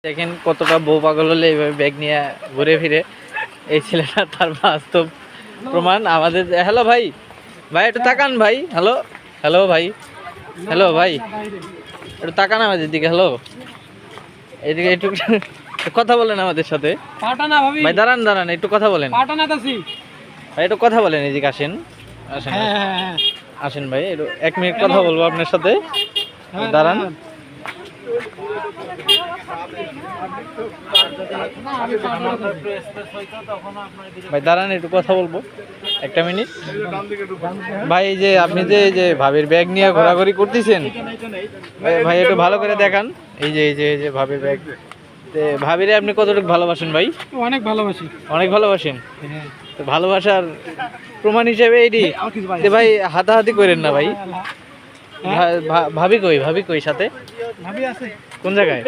দেখেন কতটা বউ পাগল হলে এইভাবে ব্যাগ নিয়ে ঘুরে ফিরে। এই ছেলেটা তার বাস্তব প্রমাণ আমাদের। হ্যালো ভাই, ভাই একটু তাকান ভাই। হ্যালো হ্যালো ভাই, হ্যালো ভাই একটু তাকান আমাদের দিকে। হ্যালো, এদিকে একটু কথা বলেন আমাদের সাথে। ভাই দাঁড়ান দাঁড়ান, একটু কথা বলেন ভাই, একটু কথা বলেন। এদিকে আসেন, আসেন আসেন ভাই, একটু 1 মিনিট কথা বলবো আপনার সাথে। দাঁড়ান। ভাই দাঁড়ান, একটু কথা বলবো 1 মিনিট। ভাই যে আপনি যে ভাবির ব্যাগ নিয়ে ঘোরাঘুরি করতেছেন, ভাই একটু ভালো করে দেখান। এই যে ভাবির ব্যাগ, ভাবিরে আপনি কতটুকু ভালোবাসেন ভাই? অনেক ভালোবাসি। অনেক ভালোবাসেন? তো ভালোবাসার প্রমাণ হিসেবে এইটি ভাই হাতাহাতি করেন না ভাই। ভাবি কই সাথে? ভাবি আছে কোন জায়গায়?